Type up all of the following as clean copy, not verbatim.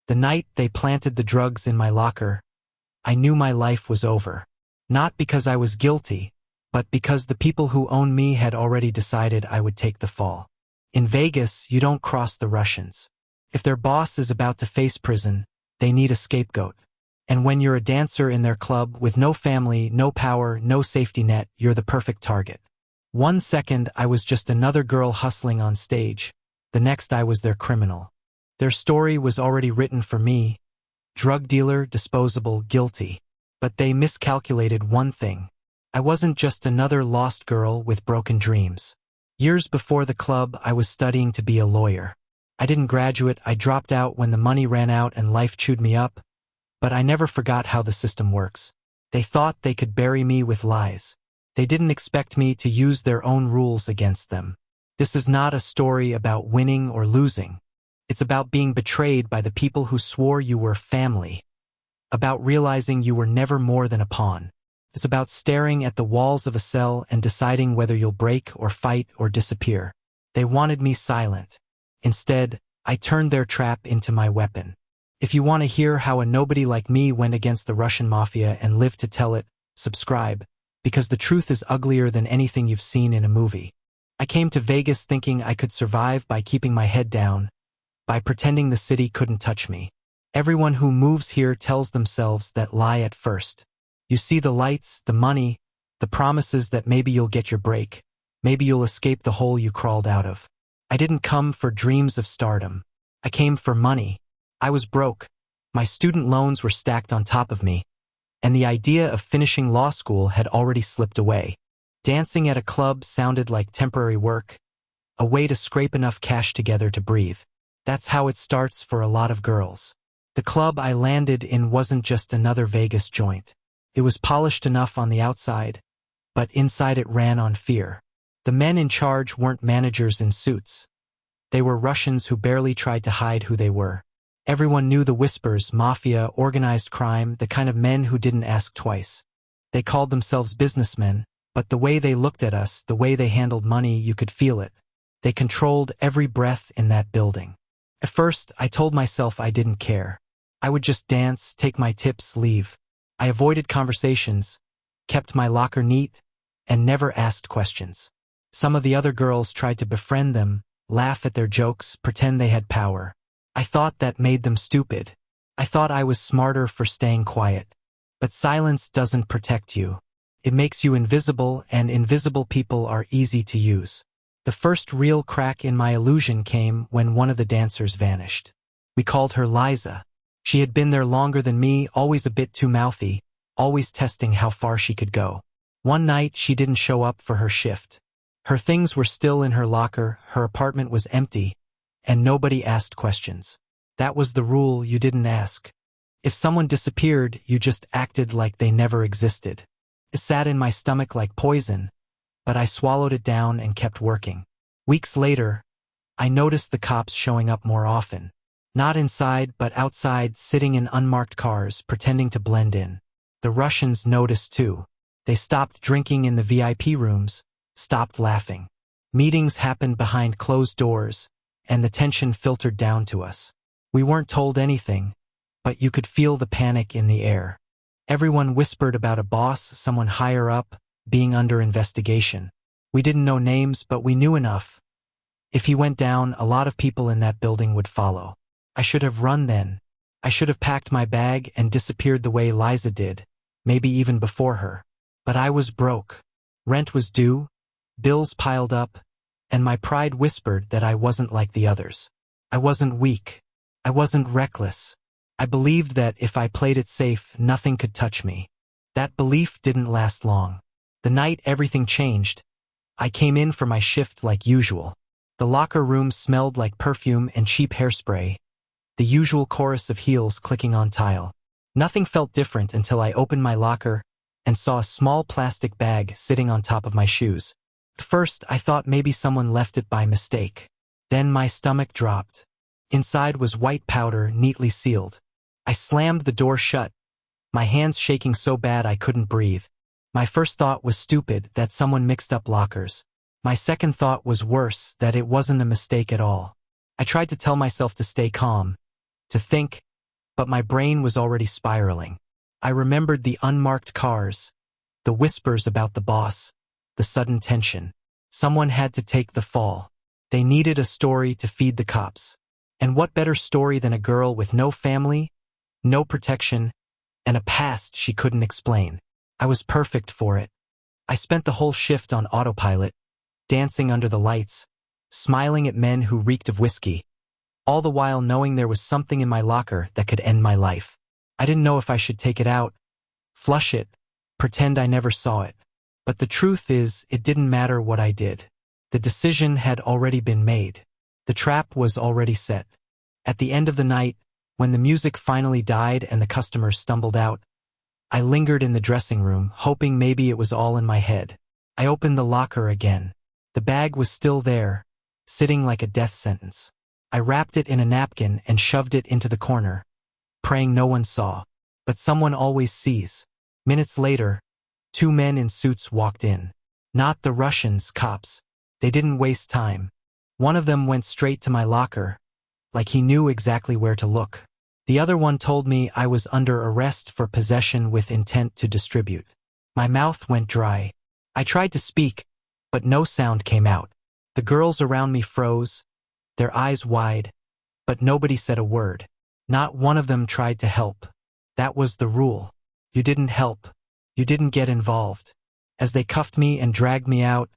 The night they planted the drugs in my locker, I knew my life was over. Not because I was guilty, but because the people who owned me had already decided I would take the fall. In Vegas, you don't cross the Russians. If their boss is about to face prison, they need a scapegoat. And when you're a dancer in their club with no family, no power, no safety net, you're the perfect target. 1 second I was just another girl hustling on stage. The next I was their criminal. Their story was already written for me. Drug dealer, disposable, guilty. But they miscalculated one thing. I wasn't just another lost girl with broken dreams. Years before the club, I was studying to be a lawyer. I didn't graduate, I dropped out when the money ran out and life chewed me up. But I never forgot how the system works. They thought they could bury me with lies. They didn't expect me to use their own rules against them. This is not a story about winning or losing. It's about being betrayed by the people who swore you were family. About realizing you were never more than a pawn. It's about staring at the walls of a cell and deciding whether you'll break or fight or disappear. They wanted me silent. Instead, I turned their trap into my weapon. If you want to hear how a nobody like me went against the Russian Mafia and lived to tell it, subscribe, because the truth is uglier than anything you've seen in a movie. I came to Vegas thinking I could survive by keeping my head down, by pretending the city couldn't touch me. Everyone who moves here tells themselves that lie at first. You see the lights, the money, the promises that maybe you'll get your break, maybe you'll escape the hole you crawled out of. I didn't come for dreams of stardom. I came for money. I was broke. My student loans were stacked on top of me, and the idea of finishing law school had already slipped away. Dancing at a club sounded like temporary work, a way to scrape enough cash together to breathe. That's how it starts for a lot of girls. The club I landed in wasn't just another Vegas joint. It was polished enough on the outside, but inside it ran on fear. The men in charge weren't managers in suits. They were Russians who barely tried to hide who they were. Everyone knew the whispers, mafia, organized crime, the kind of men who didn't ask twice. They called themselves businessmen, but the way they looked at us, the way they handled money, you could feel it. They controlled every breath in that building. At first, I told myself I didn't care. I would just dance, take my tips, leave. I avoided conversations, kept my locker neat, and never asked questions. Some of the other girls tried to befriend them, laugh at their jokes, pretend they had power. I thought that made them stupid. I thought I was smarter for staying quiet. But silence doesn't protect you. It makes you invisible, and invisible people are easy to use. The first real crack in my illusion came when one of the dancers vanished. We called her Liza. She had been there longer than me, always a bit too mouthy, always testing how far she could go. One night, she didn't show up for her shift. Her things were still in her locker, her apartment was empty, and nobody asked questions. That was the rule, you didn't ask. If someone disappeared, you just acted like they never existed. It sat in my stomach like poison, but I swallowed it down and kept working. Weeks later, I noticed the cops showing up more often. Not inside, but outside, sitting in unmarked cars, pretending to blend in. The Russians noticed too. They stopped drinking in the VIP rooms, stopped laughing. Meetings happened behind closed doors, and the tension filtered down to us. We weren't told anything, but you could feel the panic in the air. Everyone whispered about a boss, someone higher up, being under investigation. We didn't know names, but we knew enough. If he went down, a lot of people in that building would follow. I should have run then. I should have packed my bag and disappeared the way Liza did, maybe even before her. But I was broke. Rent was due, bills piled up, and my pride whispered that I wasn't like the others. I wasn't weak. I wasn't reckless. I believed that if I played it safe, nothing could touch me. That belief didn't last long. The night everything changed, I came in for my shift like usual. The locker room smelled like perfume and cheap hairspray, the usual chorus of heels clicking on tile. Nothing felt different until I opened my locker and saw a small plastic bag sitting on top of my shoes. At first, I thought maybe someone left it by mistake. Then my stomach dropped. Inside was white powder, neatly sealed. I slammed the door shut, my hands shaking so bad I couldn't breathe. My first thought was stupid, that someone mixed up lockers. My second thought was worse, that it wasn't a mistake at all. I tried to tell myself to stay calm, to think, but my brain was already spiraling. I remembered the unmarked cars, the whispers about the boss, the sudden tension. Someone had to take the fall. They needed a story to feed the cops. And what better story than a girl with no family, no protection, and a past she couldn't explain. I was perfect for it. I spent the whole shift on autopilot, dancing under the lights, smiling at men who reeked of whiskey, all the while knowing there was something in my locker that could end my life. I didn't know if I should take it out, flush it, pretend I never saw it. But the truth is, it didn't matter what I did. The decision had already been made. The trap was already set. At the end of the night, when the music finally died and the customers stumbled out, I lingered in the dressing room, hoping maybe it was all in my head. I opened the locker again. The bag was still there, sitting like a death sentence. I wrapped it in a napkin and shoved it into the corner, praying no one saw. But someone always sees. Minutes later, 2 men in suits walked in. Not the Russians, cops. They didn't waste time. One of them went straight to my locker, like he knew exactly where to look. The other one told me I was under arrest for possession with intent to distribute. My mouth went dry. I tried to speak, but no sound came out. The girls around me froze, their eyes wide, but nobody said a word. Not one of them tried to help. That was the rule. You didn't help. You didn't get involved. As they cuffed me and dragged me out,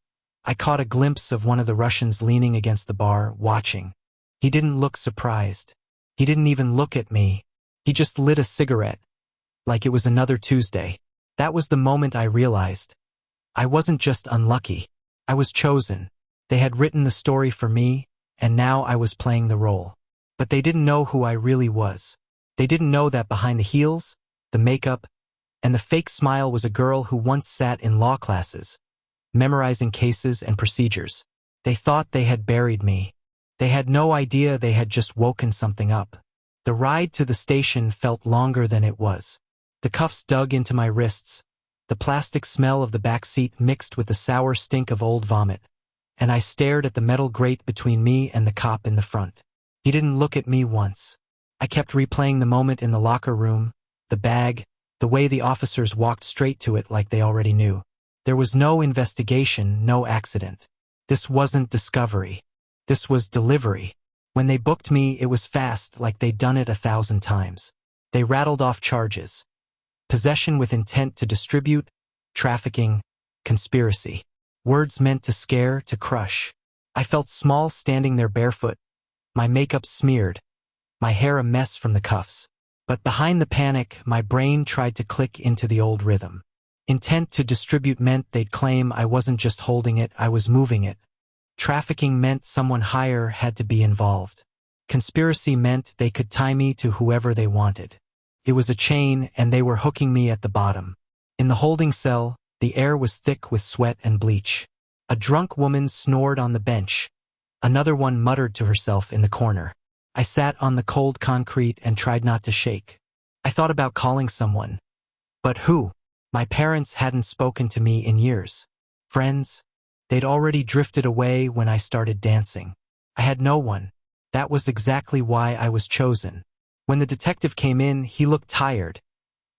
I caught a glimpse of one of the Russians leaning against the bar, watching. He didn't look surprised. He didn't even look at me. He just lit a cigarette, like it was another Tuesday. That was the moment I realized. I wasn't just unlucky. I was chosen. They had written the story for me, and now I was playing the role. But they didn't know who I really was. They didn't know that behind the heels, the makeup, and the fake smile was a girl who once sat in law classes, memorizing cases and procedures. They thought they had buried me. They had no idea they had just woken something up. The ride to the station felt longer than it was. The cuffs dug into my wrists, the plastic smell of the back seat mixed with the sour stink of old vomit, and I stared at the metal grate between me and the cop in the front. He didn't look at me once. I kept replaying the moment in the locker room, the bag, the way the officers walked straight to it like they already knew. There was no investigation, no accident. This wasn't discovery. This was delivery. When they booked me, it was fast, like they'd done it 1,000 times. They rattled off charges. Possession with intent to distribute, trafficking, conspiracy. Words meant to scare, to crush. I felt small standing there barefoot, my makeup smeared, my hair a mess from the cuffs. But behind the panic, my brain tried to click into the old rhythm. Intent to distribute meant they'd claim I wasn't just holding it, I was moving it. Trafficking meant someone higher had to be involved. Conspiracy meant they could tie me to whoever they wanted. It was a chain, and they were hooking me at the bottom. In the holding cell, the air was thick with sweat and bleach. A drunk woman snored on the bench. Another one muttered to herself in the corner. I sat on the cold concrete and tried not to shake. I thought about calling someone. But who? My parents hadn't spoken to me in years. Friends? They'd already drifted away when I started dancing. I had no one. That was exactly why I was chosen. When the detective came in, he looked tired,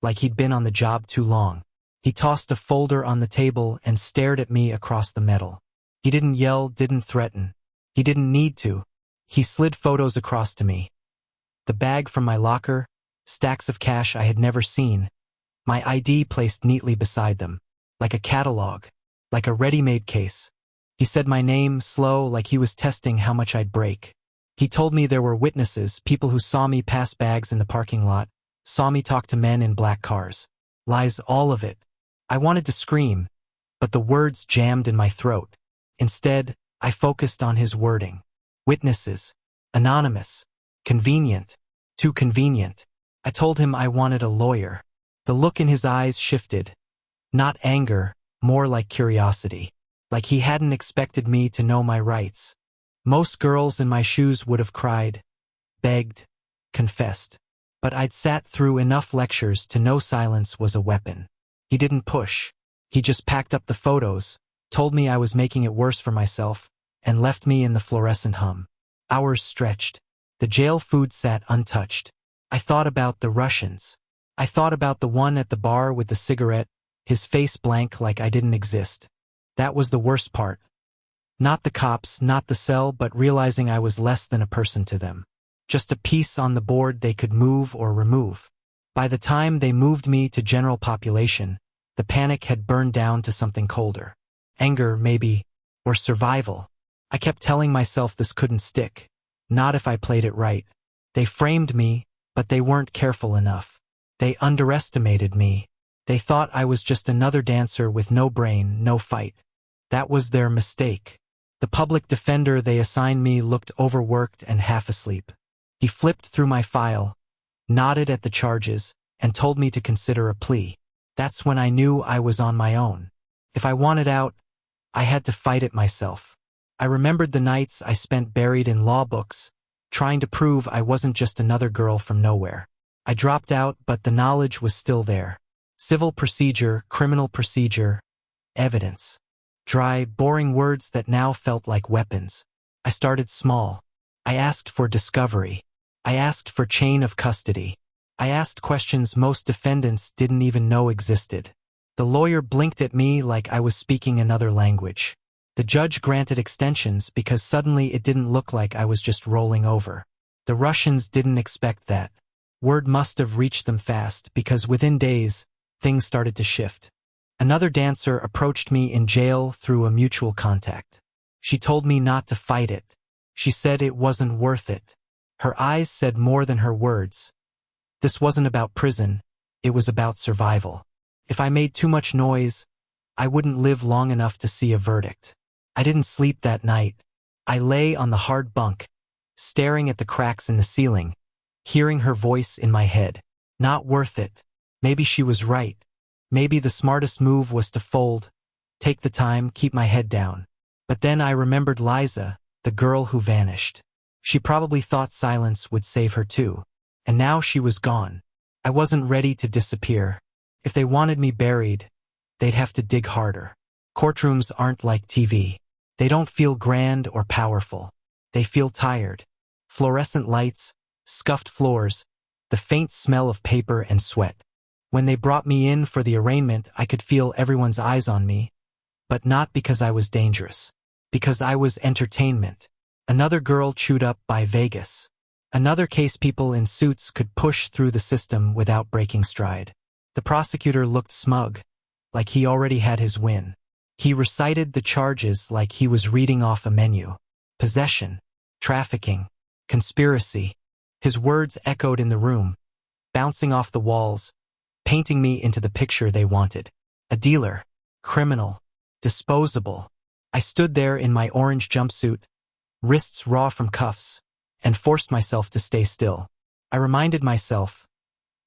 like he'd been on the job too long. He tossed a folder on the table and stared at me across the metal. He didn't yell, didn't threaten. He didn't need to. He slid photos across to me. The bag from my locker, stacks of cash I had never seen, my ID placed neatly beside them, like a catalog, like a ready-made case. He said my name, slow, like he was testing how much I'd break. He told me there were witnesses, people who saw me pass bags in the parking lot, saw me talk to men in black cars. Lies, all of it. I wanted to scream, but the words jammed in my throat. Instead, I focused on his wording. Witnesses. Anonymous. Convenient. Too convenient. I told him I wanted a lawyer. The look in his eyes shifted. Not anger, more like curiosity. Like he hadn't expected me to know my rights. Most girls in my shoes would have cried, begged, confessed. But I'd sat through enough lectures to know silence was a weapon. He didn't push. He just packed up the photos, told me I was making it worse for myself, and left me in the fluorescent hum. Hours stretched. The jail food sat untouched. I thought about the Russians. I thought about the one at the bar with the cigarette, his face blank like I didn't exist. That was the worst part. Not the cops, not the cell, but realizing I was less than a person to them. Just a piece on the board they could move or remove. By the time they moved me to general population, the panic had burned down to something colder. Anger, maybe, or survival. I kept telling myself this couldn't stick. Not if I played it right. They framed me, but they weren't careful enough. They underestimated me. They thought I was just another dancer with no brain, no fight. That was their mistake. The public defender they assigned me looked overworked and half asleep. He flipped through my file, nodded at the charges, and told me to consider a plea. That's when I knew I was on my own. If I wanted out, I had to fight it myself. I remembered the nights I spent buried in law books, trying to prove I wasn't just another girl from nowhere. I dropped out, but the knowledge was still there. Civil procedure, criminal procedure, evidence. Dry, boring words that now felt like weapons. I started small. I asked for discovery. I asked for chain of custody. I asked questions most defendants didn't even know existed. The lawyer blinked at me like I was speaking another language. The judge granted extensions because suddenly it didn't look like I was just rolling over. The Russians didn't expect that. Word must have reached them fast because within days, things started to shift. Another dancer approached me in jail through a mutual contact. She told me not to fight it. She said it wasn't worth it. Her eyes said more than her words. This wasn't about prison, it was about survival. If I made too much noise, I wouldn't live long enough to see a verdict. I didn't sleep that night. I lay on the hard bunk, staring at the cracks in the ceiling, hearing her voice in my head. Not worth it. Maybe she was right. Maybe the smartest move was to fold, take the time, keep my head down. But then I remembered Liza, the girl who vanished. She probably thought silence would save her too. And now she was gone. I wasn't ready to disappear. If they wanted me buried, they'd have to dig harder. Courtrooms aren't like TV. They don't feel grand or powerful. They feel tired. Fluorescent lights, scuffed floors, the faint smell of paper and sweat. When they brought me in for the arraignment, I could feel everyone's eyes on me, but not because I was dangerous. Because I was entertainment. Another girl chewed up by Vegas. Another case people in suits could push through the system without breaking stride. The prosecutor looked smug, like he already had his win. He recited the charges like he was reading off a menu. Possession, trafficking, conspiracy. His words echoed in the room, bouncing off the walls, painting me into the picture they wanted. A dealer, criminal, disposable. I stood there in my orange jumpsuit, wrists raw from cuffs, and forced myself to stay still. I reminded myself,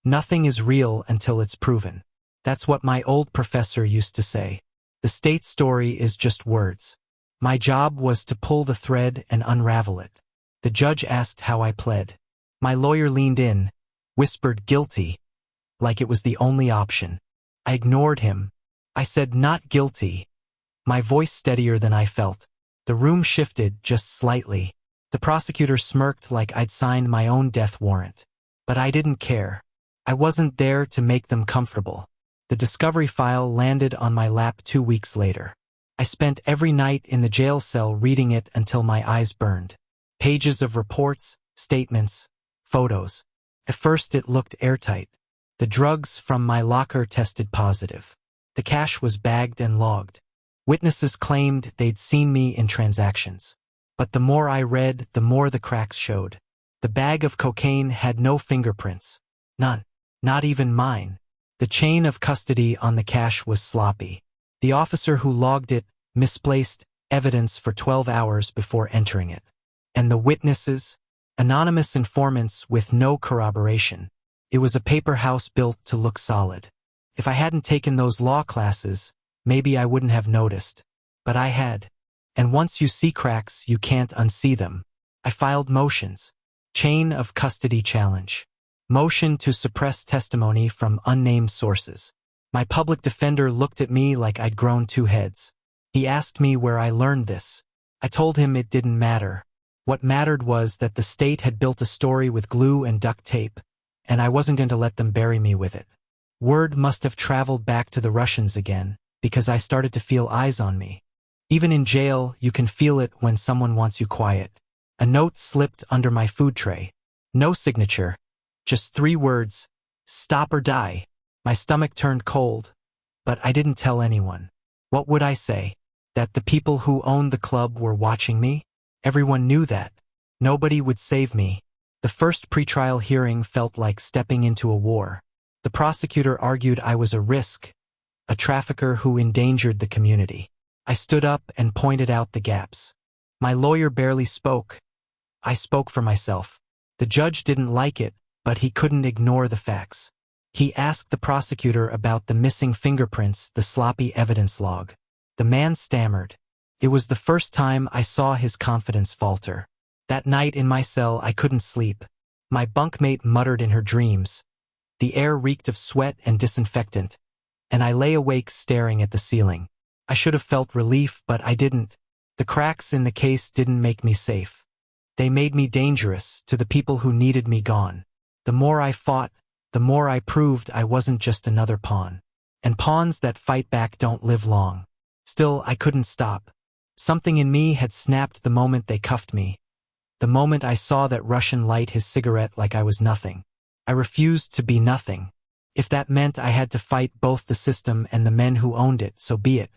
nothing is real until it's proven. That's what my old professor used to say. The state story is just words. My job was to pull the thread and unravel it. The judge asked how I pled. My lawyer leaned in, whispered guilty, like it was the only option. I ignored him. I said not guilty, my voice steadier than I felt. The room shifted just slightly. The prosecutor smirked like I'd signed my own death warrant. But I didn't care. I wasn't there to make them comfortable. The discovery file landed on my lap 2 weeks later. I spent every night in the jail cell reading it until my eyes burned. Pages of reports, statements, photos. At first it looked airtight. The drugs from my locker tested positive. The cash was bagged and logged. Witnesses claimed they'd seen me in transactions. But the more I read, the more the cracks showed. The bag of cocaine had no fingerprints. None. Not even mine. The chain of custody on the cash was sloppy. The officer who logged it misplaced evidence for 12 hours before entering it. And the witnesses? Anonymous informants with no corroboration. It was a paper house built to look solid. If I hadn't taken those law classes, maybe I wouldn't have noticed. But I had. And once you see cracks, you can't unsee them. I filed motions. Chain of custody challenge. Motion to suppress testimony from unnamed sources. My public defender looked at me like I'd grown 2 heads. He asked me where I learned this. I told him it didn't matter. What mattered was that the state had built a story with glue and duct tape, and I wasn't going to let them bury me with it. Word must have traveled back to the Russians again, because I started to feel eyes on me. Even in jail, you can feel it when someone wants you quiet. A note slipped under my food tray. No signature, just 3 words, "Stop or die." My stomach turned cold, but I didn't tell anyone. What would I say? That the people who owned the club were watching me? Everyone knew that. Nobody would save me. The first pretrial hearing felt like stepping into a war. The prosecutor argued I was a risk, a trafficker who endangered the community. I stood up and pointed out the gaps. My lawyer barely spoke. I spoke for myself. The judge didn't like it, but he couldn't ignore the facts. He asked the prosecutor about the missing fingerprints, the sloppy evidence log. The man stammered. It was the first time I saw his confidence falter. That night in my cell, I couldn't sleep. My bunkmate muttered in her dreams. The air reeked of sweat and disinfectant, and I lay awake staring at the ceiling. I should have felt relief, but I didn't. The cracks in the case didn't make me safe. They made me dangerous to the people who needed me gone. The more I fought, the more I proved I wasn't just another pawn. And pawns that fight back don't live long. Still, I couldn't stop. Something in me had snapped the moment they cuffed me. The moment I saw that Russian light his cigarette like I was nothing. I refused to be nothing. If that meant I had to fight both the system and the men who owned it, so be it.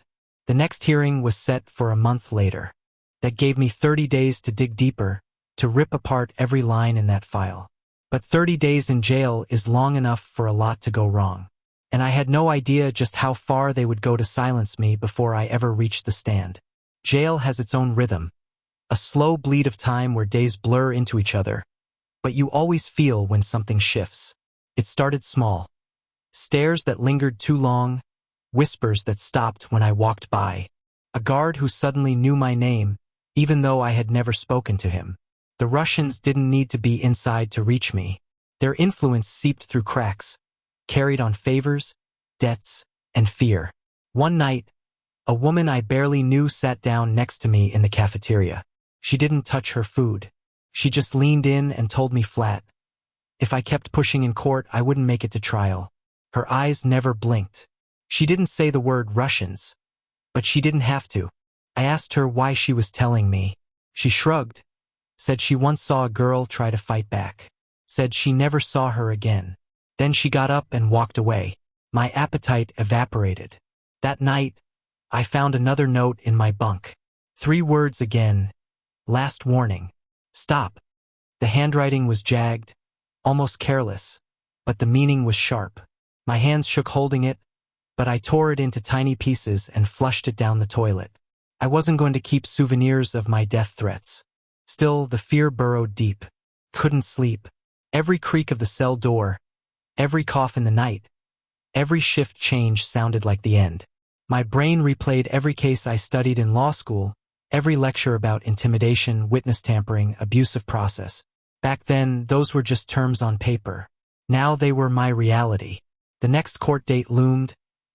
The next hearing was set for a month later. That gave me 30 days to dig deeper, to rip apart every line in that file. But 30 days in jail is long enough for a lot to go wrong. And I had no idea just how far they would go to silence me before I ever reached the stand. Jail has its own rhythm. A slow bleed of time where days blur into each other. But you always feel when something shifts. It started small. Stares that lingered too long, whispers that stopped when I walked by. A guard who suddenly knew my name, even though I had never spoken to him. The Russians didn't need to be inside to reach me. Their influence seeped through cracks, carried on favors, debts, and fear. One night, a woman I barely knew sat down next to me in the cafeteria. She didn't touch her food. She just leaned in and told me flat. If I kept pushing in court, I wouldn't make it to trial. Her eyes never blinked. She didn't say the word Russians, but she didn't have to. I asked her why she was telling me. She shrugged, said she once saw a girl try to fight back, said she never saw her again. Then she got up and walked away. My appetite evaporated. That night, I found another note in my bunk. 3 words again. Last warning. Stop. The handwriting was jagged, almost careless, but the meaning was sharp. My hands shook holding it, but I tore it into tiny pieces and flushed it down the toilet. I wasn't going to keep souvenirs of my death threats. Still, the fear burrowed deep. Couldn't sleep. Every creak of the cell door, every cough in the night, every shift change sounded like the end. My brain replayed every case I studied in law school, every lecture about intimidation, witness tampering, abusive process. Back then, those were just terms on paper. Now they were my reality. The next court date loomed,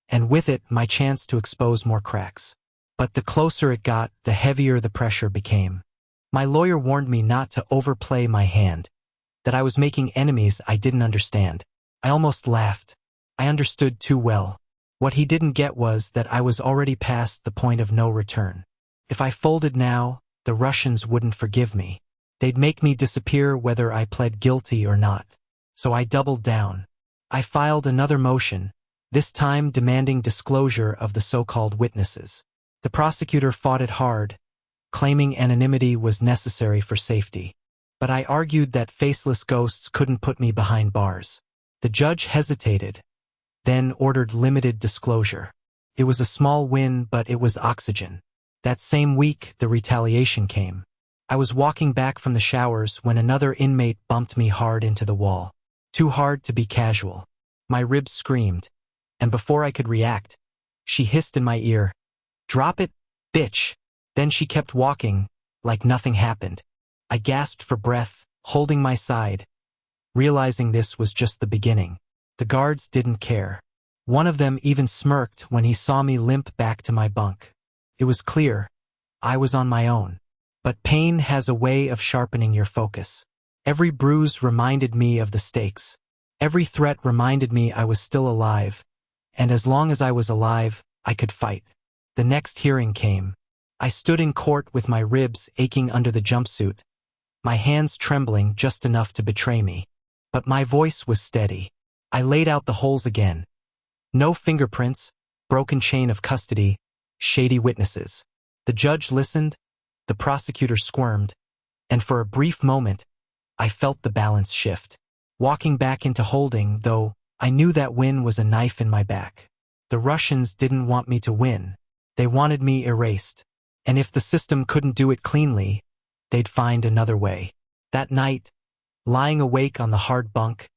and with it, my chance to expose more cracks. But the closer it got, the heavier the pressure became. My lawyer warned me not to overplay my hand, that I was making enemies I didn't understand. I almost laughed. I understood too well. What he didn't get was that I was already past the point of no return. If I folded now, the Russians wouldn't forgive me. They'd make me disappear whether I pled guilty or not. So I doubled down. I filed another motion, this time demanding disclosure of the so-called witnesses. The prosecutor fought it hard, claiming anonymity was necessary for safety. But I argued that faceless ghosts couldn't put me behind bars. The judge hesitated, then ordered limited disclosure. It was a small win, but it was oxygen. That same week, the retaliation came. I was walking back from the showers when another inmate bumped me hard into the wall. Too hard to be casual. My ribs screamed, and before I could react, she hissed in my ear, "Drop it, bitch." Then she kept walking, like nothing happened. I gasped for breath, holding my side, realizing this was just the beginning. The guards didn't care. One of them even smirked when he saw me limp back to my bunk. It was clear, I was on my own. But pain has a way of sharpening your focus. Every bruise reminded me of the stakes. Every threat reminded me I was still alive, and as long as I was alive, I could fight. The next hearing came. I stood in court with my ribs aching under the jumpsuit, my hands trembling just enough to betray me. But my voice was steady. I laid out the holes again. No fingerprints, broken chain of custody, shady witnesses. The judge listened, the prosecutor squirmed, and for a brief moment, I felt the balance shift. Walking back into holding, though, I knew that win was a knife in my back. The Russians didn't want me to win. They wanted me erased. And if the system couldn't do it cleanly, they'd find another way. That night, lying awake on the hard bunk,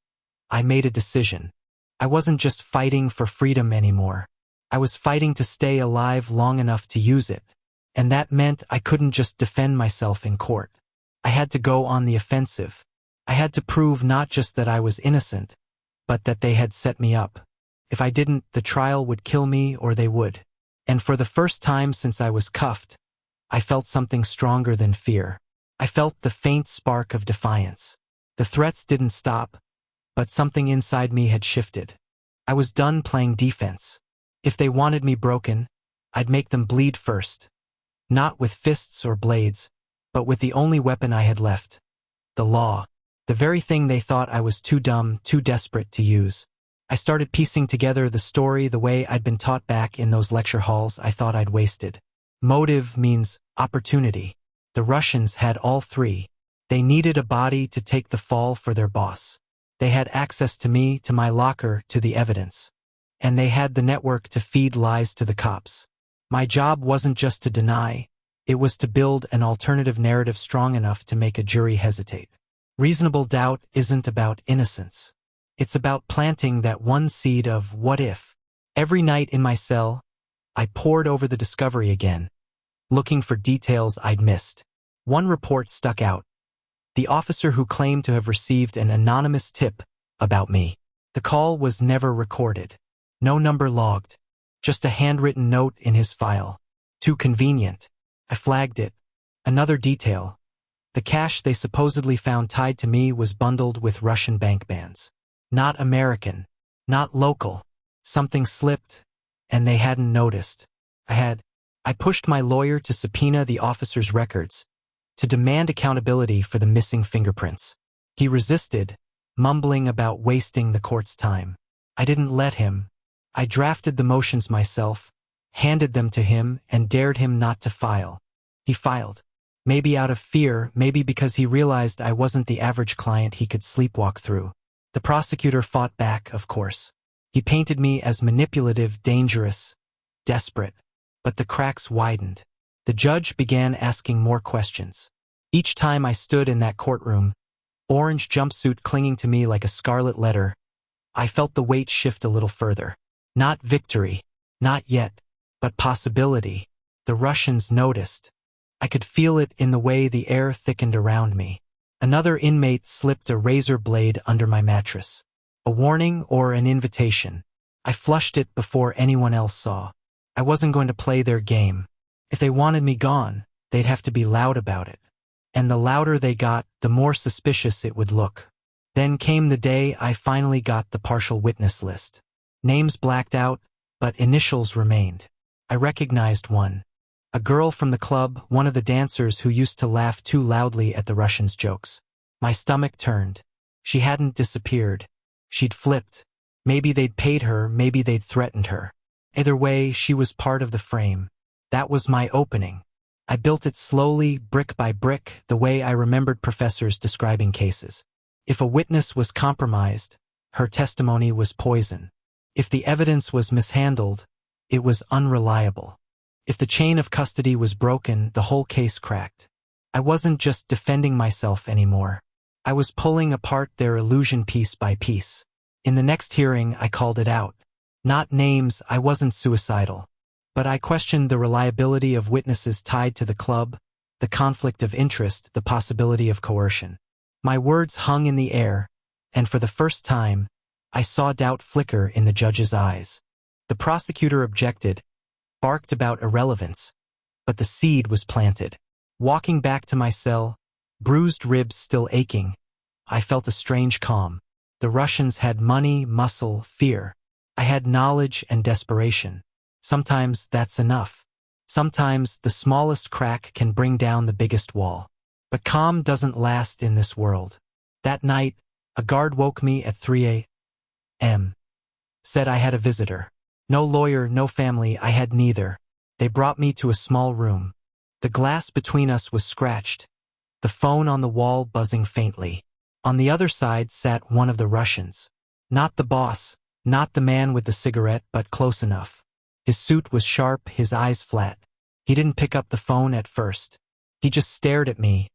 I made a decision. I wasn't just fighting for freedom anymore. I was fighting to stay alive long enough to use it. And that meant I couldn't just defend myself in court. I had to go on the offensive. I had to prove not just that I was innocent, but that they had set me up. If I didn't, the trial would kill me or they would. And for the first time since I was cuffed, I felt something stronger than fear. I felt the faint spark of defiance. The threats didn't stop, but something inside me had shifted. I was done playing defense. If they wanted me broken, I'd make them bleed first. Not with fists or blades, but with the only weapon I had left. The law. The very thing they thought I was too dumb, too desperate to use. I started piecing together the story the way I'd been taught back in those lecture halls I thought I'd wasted. Motive means opportunity. The Russians had all three. They needed a body to take the fall for their boss. They had access to me, to my locker, to the evidence. And they had the network to feed lies to the cops. My job wasn't just to deny, it was to build an alternative narrative strong enough to make a jury hesitate. Reasonable doubt isn't about innocence. It's about planting that one seed of what if. Every night in my cell, I pored over the discovery again, looking for details I'd missed. One report stuck out. The officer who claimed to have received an anonymous tip about me. The call was never recorded. No number logged. Just a handwritten note in his file. Too convenient. I flagged it. Another detail. The cash they supposedly found tied to me was bundled with Russian bank bans. Not American. Not local. Something slipped, and they hadn't noticed. I pushed my lawyer to subpoena the officer's records, to demand accountability for the missing fingerprints. He resisted, mumbling about wasting the court's time. I didn't let him. I drafted the motions myself, handed them to him, and dared him not to file. He filed. Maybe out of fear, maybe because he realized I wasn't the average client he could sleepwalk through. The prosecutor fought back, of course. He painted me as manipulative, dangerous, desperate. But the cracks widened. The judge began asking more questions. Each time I stood in that courtroom, orange jumpsuit clinging to me like a scarlet letter, I felt the weight shift a little further. Not victory, not yet, but possibility. The Russians noticed. I could feel it in the way the air thickened around me. Another inmate slipped a razor blade under my mattress. A warning or an invitation. I flushed it before anyone else saw. I wasn't going to play their game. If they wanted me gone, they'd have to be loud about it. And the louder they got, the more suspicious it would look. Then came the day I finally got the partial witness list. Names blacked out, but initials remained. I recognized one. A girl from the club, one of the dancers who used to laugh too loudly at the Russians' jokes. My stomach turned. She hadn't disappeared. She'd flipped. Maybe they'd paid her, maybe they'd threatened her. Either way, she was part of the frame. That was my opening. I built it slowly, brick by brick, the way I remembered professors describing cases. If a witness was compromised, her testimony was poison. If the evidence was mishandled, it was unreliable. If the chain of custody was broken, the whole case cracked. I wasn't just defending myself anymore. I was pulling apart their illusion piece by piece. In the next hearing, I called it out. Not names, I wasn't suicidal. But I questioned the reliability of witnesses tied to the club, the conflict of interest, the possibility of coercion. My words hung in the air, and for the first time, I saw doubt flicker in the judge's eyes. The prosecutor objected, barked about irrelevance, but the seed was planted. Walking back to my cell, bruised ribs still aching, I felt a strange calm. The Russians had money, muscle, fear. I had knowledge and desperation. Sometimes that's enough. Sometimes the smallest crack can bring down the biggest wall. But calm doesn't last in this world. That night, a guard woke me at 3 a.m. Said I had a visitor. No lawyer, no family, I had neither. They brought me to a small room. The glass between us was scratched, the phone on the wall buzzing faintly. On the other side sat one of the Russians. Not the boss, not the man with the cigarette, but close enough. His suit was sharp, his eyes flat. He didn't pick up the phone at first. He just stared at me,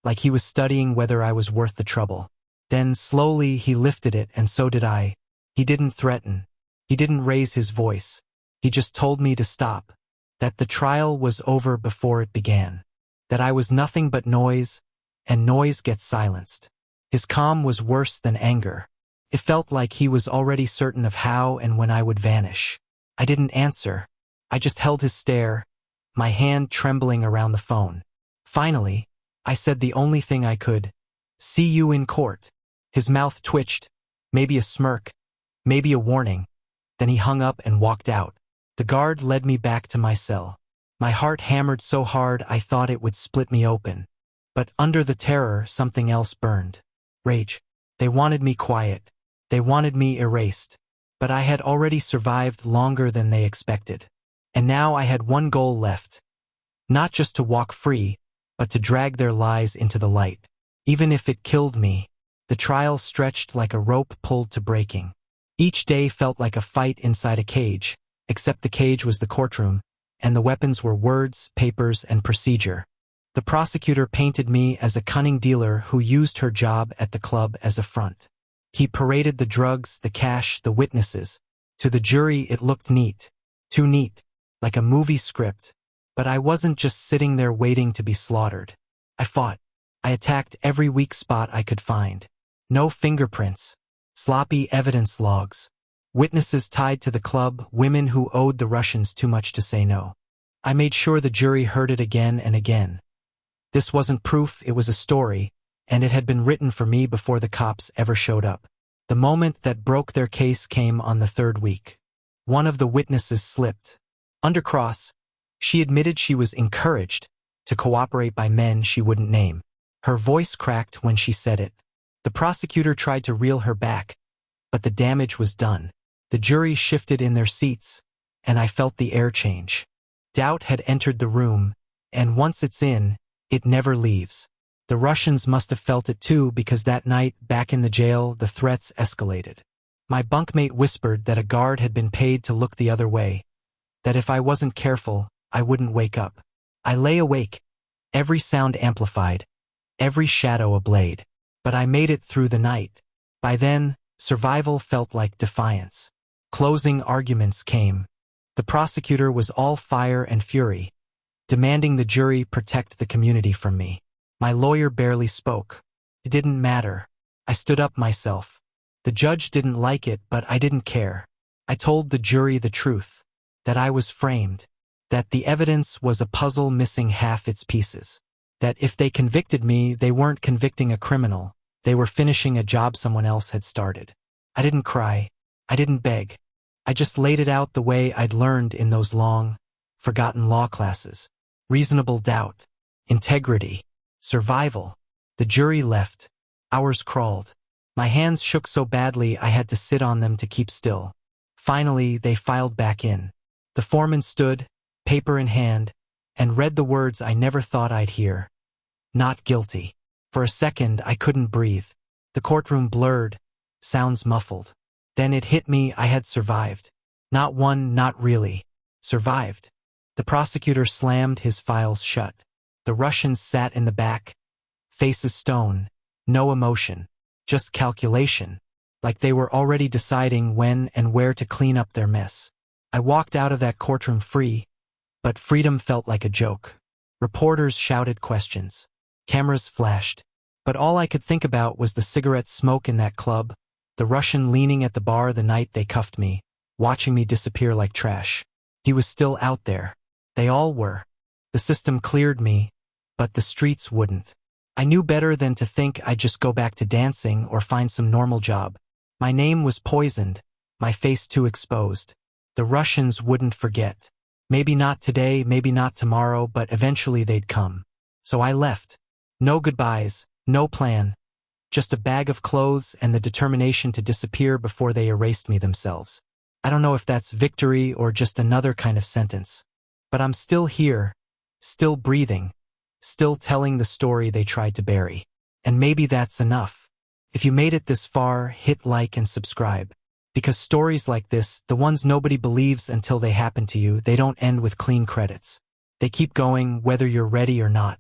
like he was studying whether I was worth the trouble. Then slowly he lifted it, and so did I. He didn't threaten. He didn't raise his voice. He just told me to stop. That the trial was over before it began. That I was nothing but noise, and noise gets silenced. His calm was worse than anger. It felt like he was already certain of how and when I would vanish. I didn't answer. I just held his stare, my hand trembling around the phone. Finally, I said the only thing I could. See you in court. His mouth twitched, maybe a smirk, maybe a warning. Then he hung up and walked out. The guard led me back to my cell. My heart hammered so hard I thought it would split me open. But under the terror, something else burned. Rage. They wanted me quiet. They wanted me erased. But I had already survived longer than they expected. And now I had one goal left. Not just to walk free, but to drag their lies into the light. Even if it killed me, the trial stretched like a rope pulled to breaking. Each day felt like a fight inside a cage, except the cage was the courtroom, and the weapons were words, papers, and procedure. The prosecutor painted me as a cunning dealer who used her job at the club as a front. He paraded the drugs, the cash, the witnesses. To the jury it looked neat. Too neat. Like a movie script. But I wasn't just sitting there waiting to be slaughtered. I fought. I attacked every weak spot I could find. No fingerprints. Sloppy evidence logs. Witnesses tied to the club, women who owed the Russians too much to say no. I made sure the jury heard it again and again. This wasn't proof, it was a story, and it had been written for me before the cops ever showed up. The moment that broke their case came on the third week. One of the witnesses slipped. Under cross, she admitted she was encouraged to cooperate by men she wouldn't name. Her voice cracked when she said it. The prosecutor tried to reel her back, but the damage was done. The jury shifted in their seats, and I felt the air change. Doubt had entered the room, and once it's in, it never leaves. The Russians must have felt it too, because that night, back in the jail, the threats escalated. My bunkmate whispered that a guard had been paid to look the other way, that if I wasn't careful, I wouldn't wake up. I lay awake, every sound amplified, every shadow a blade. But I made it through the night. By then, survival felt like defiance. Closing arguments came. The prosecutor was all fire and fury, demanding the jury protect the community from me. My lawyer barely spoke. It didn't matter. I stood up myself. The judge didn't like it, but I didn't care. I told the jury the truth, that I was framed, that the evidence was a puzzle missing half its pieces, that if they convicted me, they weren't convicting a criminal, they were finishing a job someone else had started. I didn't cry. I didn't beg. I just laid it out the way I'd learned in those long, forgotten law classes. Reasonable doubt, integrity, survival. The jury left. Hours crawled. My hands shook so badly I had to sit on them to keep still. Finally, they filed back in. The foreman stood, paper in hand, and read the words I never thought I'd hear. Not guilty. For a second, I couldn't breathe. The courtroom blurred, sounds muffled. Then it hit me, I had survived. Not one, not really. Survived. The prosecutor slammed his files shut. The Russians sat in the back, faces stone, no emotion, just calculation, like they were already deciding when and where to clean up their mess. I walked out of that courtroom free, but freedom felt like a joke. Reporters shouted questions. Cameras flashed. But all I could think about was the cigarette smoke in that club, the Russian leaning at the bar the night they cuffed me, watching me disappear like trash. He was still out there. They all were. The system cleared me, but the streets wouldn't. I knew better than to think I'd just go back to dancing or find some normal job. My name was poisoned, my face too exposed. The Russians wouldn't forget. Maybe not today, maybe not tomorrow, but eventually they'd come. So I left. No goodbyes, no plan. Just a bag of clothes and the determination to disappear before they erased me themselves. I don't know if that's victory or just another kind of sentence. But I'm still here, still breathing, still telling the story they tried to bury. And maybe that's enough. If you made it this far, hit like and subscribe. Because stories like this, the ones nobody believes until they happen to you, they don't end with clean credits. They keep going whether you're ready or not.